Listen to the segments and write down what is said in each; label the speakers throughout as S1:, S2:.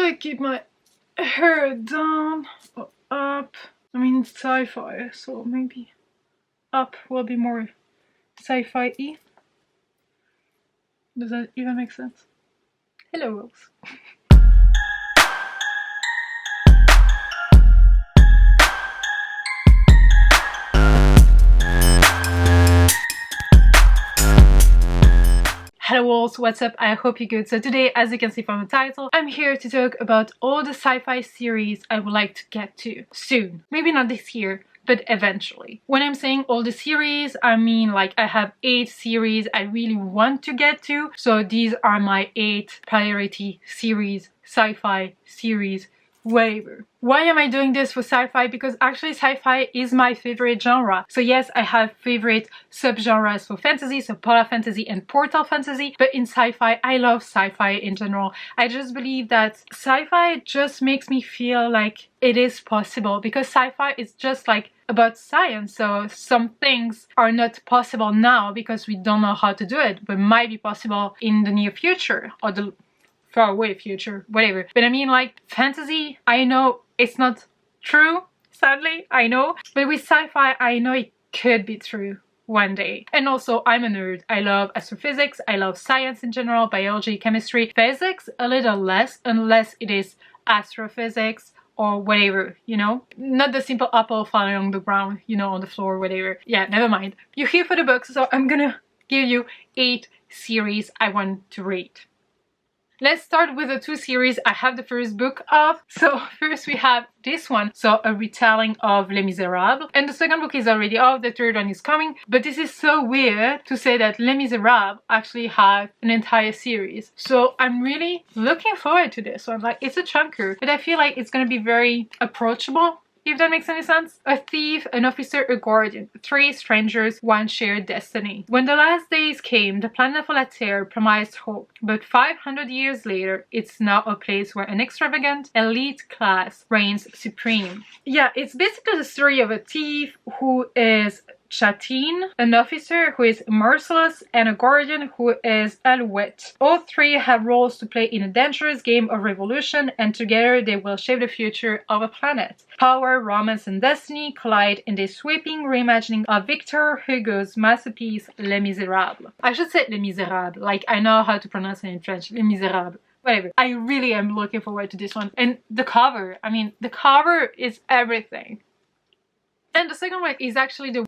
S1: like keep my hair down or up. I mean, it's sci-fi, so maybe up will be more sci-fi-y. Does that even make sense? Hello, Rose. Hello Wolves, what's up? I hope you're good. So today, as you can see from the title, I'm here to talk about all the sci-fi series I would like to get to soon. Maybe not this year, but eventually. When I'm saying all the series, I mean like I have 8 series I really want to get to. So these are my 8 priority series, sci-fi series, whatever. Why am I doing this for sci-fi? Because actually sci-fi is my favorite genre. So yes, I have favorite subgenres for fantasy, so polar fantasy and portal fantasy, but in sci-fi, I love sci-fi in general. I just believe that sci-fi just makes me feel like it is possible, because sci-fi is just like about science, so some things are not possible now because we don't know how to do it, but might be possible in the near future or the far away future, whatever. But I mean, like fantasy, I know it's not true, sadly, I know, but with sci-fi I know it could be true one day. And also I'm a nerd. I love astrophysics, I love science in general, biology, chemistry, physics a little less, unless it is astrophysics or whatever, you know, not the simple apple falling on the ground, you know, on the floor, whatever. Yeah, never mind. You're here for the books, so I'm gonna give you 8 series I want to read. Let's start with the 2 series I have the first book of. So first we have this one, so a retelling of Les Miserables, and the second book is already out, the third one is coming. But this is so weird to say that Les Miserables actually have an entire series, so I'm really looking forward to this one. Like, it's a chunker, but I feel like it's gonna be very approachable, if that makes any sense. A thief, an officer, a guardian, 3 strangers, one shared destiny. When the last days came, the planet of La Terre promised hope, but 500 years later, it's now a place where an extravagant elite class reigns supreme. Yeah, it's basically the story of a thief who is Chatine, an officer who is merciless, and a guardian who is Alouette. All 3 have roles to play in a dangerous game of revolution, and together they will shape the future of a planet. Power, romance, and destiny collide in this sweeping reimagining of Victor Hugo's masterpiece Les Miserables. I should say Les Miserables, like I know how to pronounce it in French, Les Miserables. Whatever. I really am looking forward to this one. And the cover, I mean, the is everything. And the second one is actually the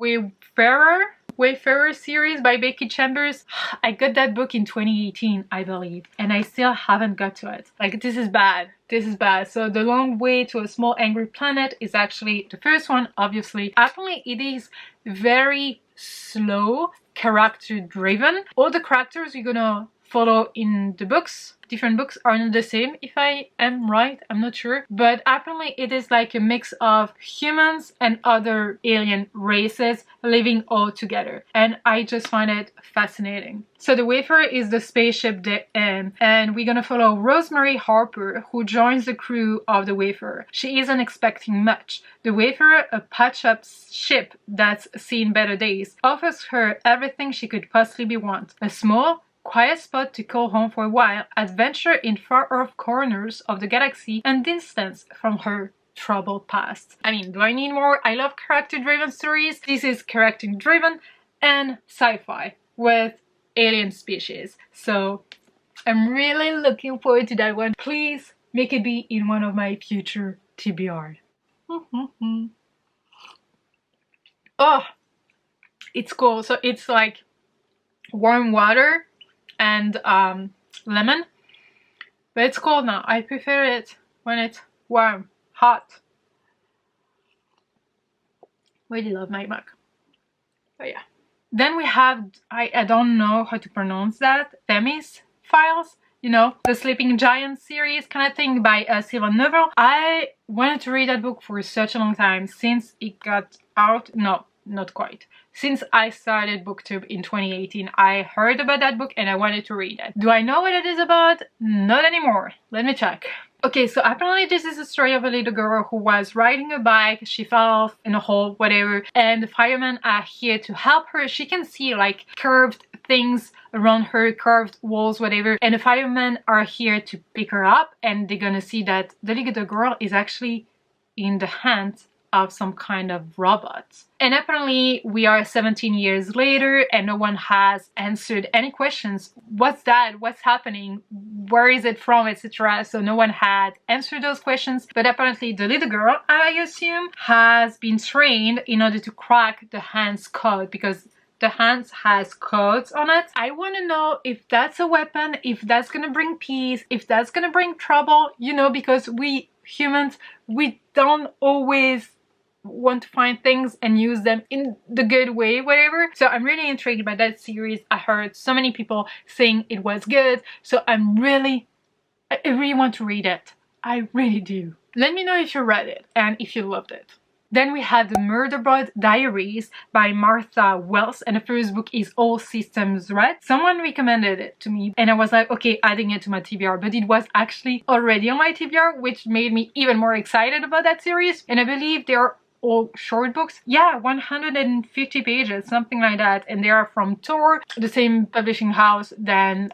S1: Wayfarer series by Becky Chambers. I got that book in 2018, I believe, and I still haven't got to it. Like, this is bad. This is bad. So The Long Way to a Small Angry Planet is actually the first one, obviously. Apparently it is very slow, character driven. All the characters you're gonna follow in the books, different books, are not the same, if I am right, I'm not sure, but apparently it is like a mix of humans and other alien races living all together, and I just find it fascinating. So the Wayfarer is the spaceship and we're gonna follow Rosemary Harper, who joins the crew of the Wayfarer. She isn't expecting much. The Wayfarer, a patch-up ship that's seen better days, offers her everything she could possibly want: a small, quiet spot to call home for a while, adventure in far-off corners of the galaxy, and distance from her troubled past. I mean, do I need more? I love character-driven stories. This is character-driven and sci-fi with alien species. So I'm really looking forward to that one. Please make it be in one of my future TBR. Oh, it's cool. So it's like warm water and lemon, but it's cold now. I prefer it when it's warm, hot. Really love my mug. But yeah. Then we have, I don't know how to pronounce that, Themis Files, you know, the Sleeping Giant series kind of thing by Sylvain Neuvel. I wanted to read that book for such a long time, since it got out. No, not quite. Since I started booktube in 2018, I heard about that book and I wanted to read it. Do I know what it is about? Not anymore. Let me check. Okay, so apparently this is a story of a little girl who was riding a bike, she fell off in a hole, whatever, and the firemen are here to help her. She can see like curved things around her, curved walls, whatever, and the firemen are here to pick her up, and they're gonna see that the little girl is actually in the hands of some kind of robot. And apparently we are 17 years later and no one has answered any questions. What's that? What's happening? Where is it from? Etc. So no one had answered those questions. But apparently the little girl, I assume, has been trained in order to crack the hand's code, because the hands has codes on it. I want to know if that's a weapon, if that's gonna bring peace, if that's gonna bring trouble, you know, because we humans, we don't always want to find things and use them in the good way, whatever. So I'm really intrigued by that series. I heard so many people saying it was good, so I really want to read it. I really do. Let me know if you read it and if you loved it. Then we have the Murderbot Diaries by Martha Wells, and the first book is All Systems Red. Someone recommended it to me and I was like, okay, adding it to my TBR, but it was actually already on my TBR, which made me even more excited about that series. And I believe they are all short books. Yeah, 150 pages, something like that, and they are from Tor, the same publishing house than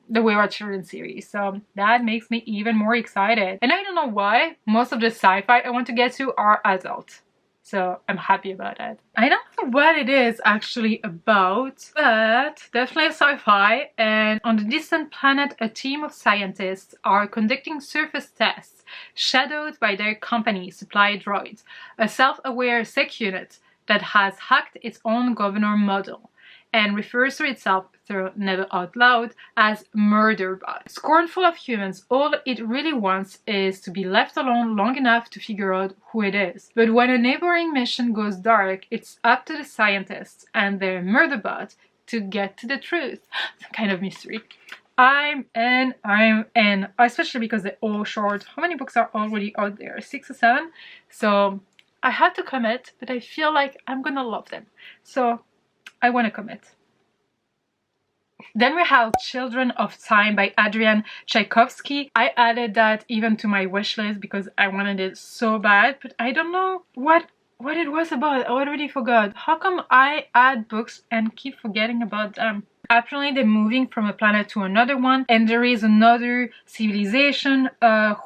S1: the Wayward Children series, so that makes me even more excited. And I don't know why, most of the sci-fi I want to get to are adult, so I'm happy about that. I don't know what it is actually about, but definitely a sci-fi. And on the distant planet, a team of scientists are conducting surface tests, shadowed by their company, Supply Droids, a self-aware sec unit that has hacked its own governor model and refers to itself, though never out loud, as Murderbot. Scornful of humans, all it really wants is to be left alone long enough to figure out who it is. But when a neighboring mission goes dark, it's up to the scientists and their Murderbot to get to the truth. Some kind of mystery. I'm in, especially because they're all short. How many books are already out there? 6 or 7? So I had to commit, but I feel like I'm gonna love them. So I want to commit. Then we have Children of Time by Adrian Tchaikovsky. I added that even to my wish list because I wanted it so bad, but I don't know what it was about. I already forgot. How come I add books and keep forgetting about them? Apparently they're moving from a planet to another one, and there is another civilization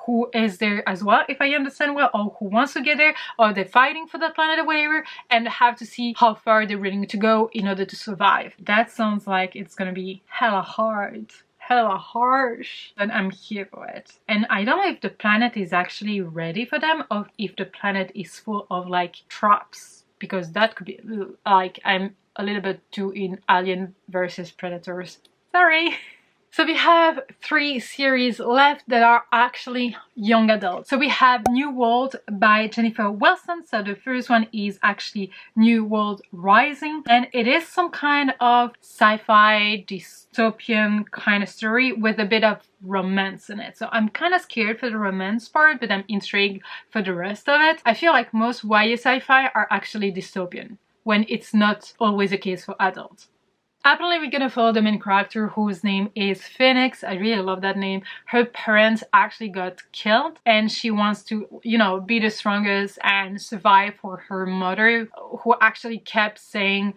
S1: who is there as well, if I understand well, or who wants to get there, or they're fighting for that planet or whatever, and they have to see how far they're willing to go in order to survive. That sounds like it's gonna be hella hard, hella harsh, and I'm here for it. And I don't know if the planet is actually ready for them, or if the planet is full of like traps, because that could be like, I'm a little bit too in Alien versus Predators. Sorry. So we have 3 series left that are actually young adult. So we have New World by Jennifer Wilson. So the first one is actually New World Rising, and it is some kind of sci-fi dystopian kind of story with a bit of romance in it. So I'm kind of scared for the romance part, but I'm intrigued for the rest of it. I feel like most YA sci-fi are actually dystopian, when it's not always the case for adults. Apparently we're gonna follow the main character, whose name is Phoenix. I really love that name. Her parents actually got killed and she wants to, you know, be the strongest and survive for her mother, who actually kept saying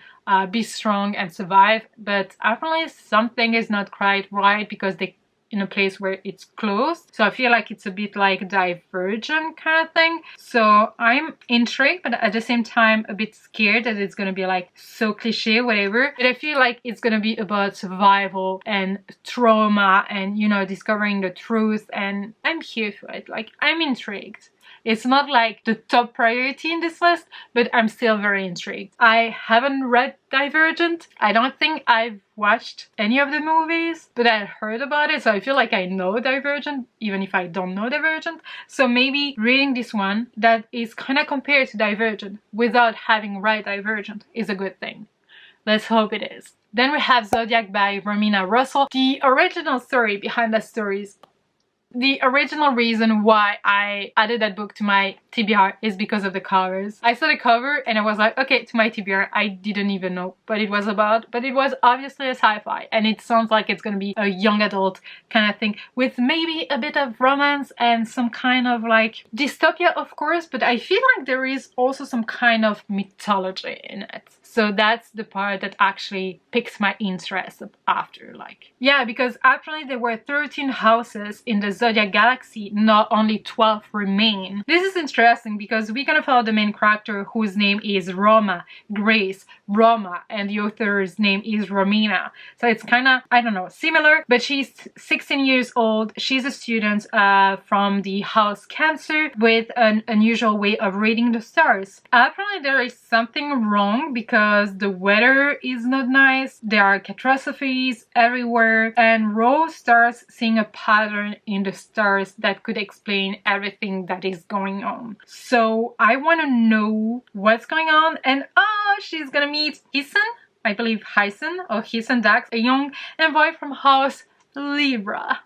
S1: be strong and survive. But apparently something is not quite right because they in a place where it's closed. So I feel like it's a bit like Divergent kind of thing. So I'm intrigued, but at the same time a bit scared that it's gonna be like so cliche, whatever. But I feel like it's gonna be about survival and trauma and, you know, discovering the truth, and I'm here for it. Like, I'm intrigued. It's not like the top priority in this list, but I'm still very intrigued. I haven't read Divergent. I don't think I've watched any of the movies, but I heard about it, so I feel like I know Divergent, even if I don't know Divergent. So maybe reading this one that is kind of compared to Divergent without having read Divergent is a good thing. Let's hope it is. Then we have Zodiac by Romina Russell. The original story behind that story is The original reason why I added that book to my TBR is because of the covers. I saw the cover and I was like, okay, to my TBR. I didn't even know what it was about, but it was obviously a sci-fi, and it sounds like it's gonna be a young adult kind of thing with maybe a bit of romance and some kind of like dystopia, of course, but I feel like there is also some kind of mythology in it. So that's the part that actually piques my interest after, like, yeah, because actually there were 13 houses in the Zodiac galaxy, not only 12 remain. This is interesting because we're gonna follow the main character whose name is Grace, Roma, and the author's name is Romina. So it's kind of, I don't know, similar, but she's 16 years old. She's a student from the house Cancer with an unusual way of reading the stars. Apparently there is something wrong because the weather is not nice, there are catastrophes everywhere, and Rose starts seeing a pattern in the stars that could explain everything that is going on. So I want to know what's going on, and she's gonna meet Hyson, I believe Hyson or Hyson Dax, a young envoy from House Libra.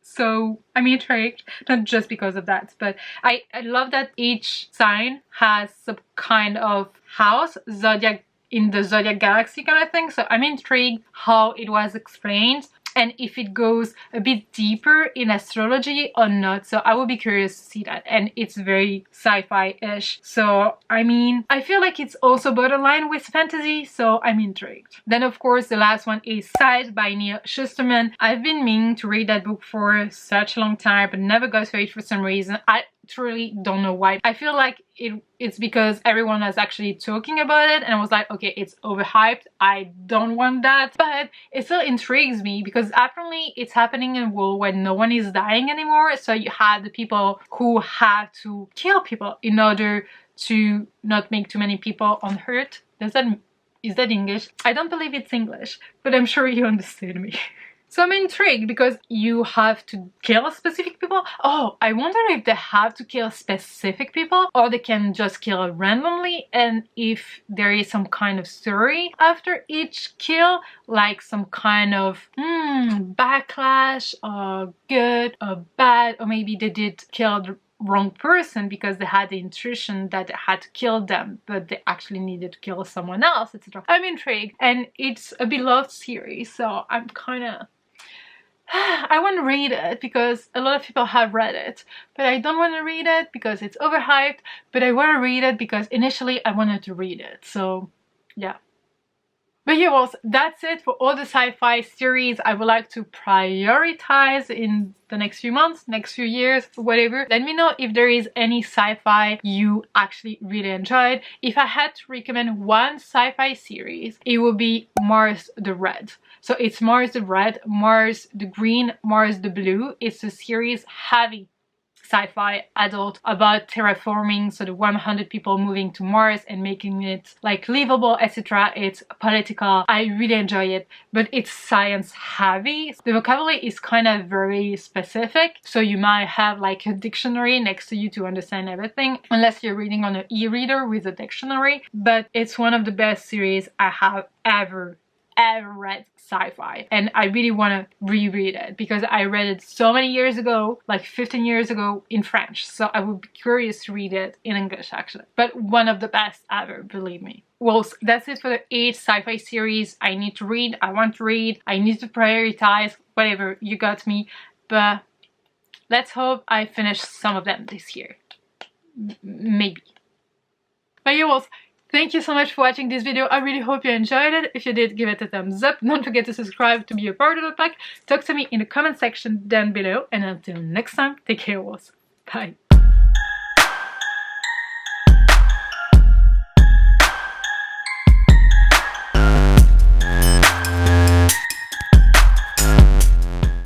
S1: So I'm intrigued, not just because of that, but I love that each sign has some kind of house, zodiac, in the Zodiac galaxy kind of thing. So I'm intrigued how it was explained and if it goes a bit deeper in astrology or not. So I will be curious to see that, and it's very sci-fi-ish. So I mean, I feel like it's also borderline with fantasy, so I'm intrigued. Then of course the last one is Sight by Neil Schusterman. I've been meaning to read that book for such a long time but never got to it for some reason. I truly don't know why. I feel like it's because everyone was actually talking about it and I was like, okay, it's overhyped, I don't want that, but it still intrigues me because apparently it's happening in a world where no one is dying anymore. So you have the people who have to kill people in order to not make too many people unhurt. Is that English? I don't believe it's English, but I'm sure you understood me. So I'm intrigued because you have to kill specific people. Oh, I wonder if they have to kill specific people or they can just kill randomly, and if there is some kind of story after each kill, like some kind of backlash or good or bad, or maybe they did kill the wrong person because they had the intuition that they had to kill them but they actually needed to kill someone else, etc. I'm intrigued, and it's a beloved series, so I'm kind of I want to read it because a lot of people have read it, but I don't want to read it because it's overhyped, but I want to read it because initially I wanted to read it. So yeah. But yeah, well, that's it for all the sci-fi series I would like to prioritize in the next few months, next few years, whatever. Let me know if there is any sci-fi you actually really enjoyed. If I had to recommend one sci-fi series, it would be Mars the Red. So it's Mars the Red, Mars the Green, Mars the Blue. It's a series heavy sci-fi adult about terraforming, so the 100 people moving to Mars and making it like livable, etc. It's political. I really enjoy it, but it's science heavy. The vocabulary is kind of very specific, so you might have like a dictionary next to you to understand everything, unless you're reading on an e-reader with a dictionary. But it's one of the best series I have ever read sci-fi, and I really want to reread it because I read it so many years ago, like 15 years ago, in French, so I would be curious to read it in English actually. But one of the best ever, believe me. Well, that's it for the 8 sci-fi series I need to read, I want to read, I need to prioritize, whatever, you got me. But let's hope I finish some of them this year. Maybe. But yeah, well, thank you so much for watching this video. I really hope you enjoyed it. If you did, give it a thumbs up. Don't forget to subscribe to be a part of the pack. Talk to me in the comment section down below. And until next time, take care, wolves. Bye.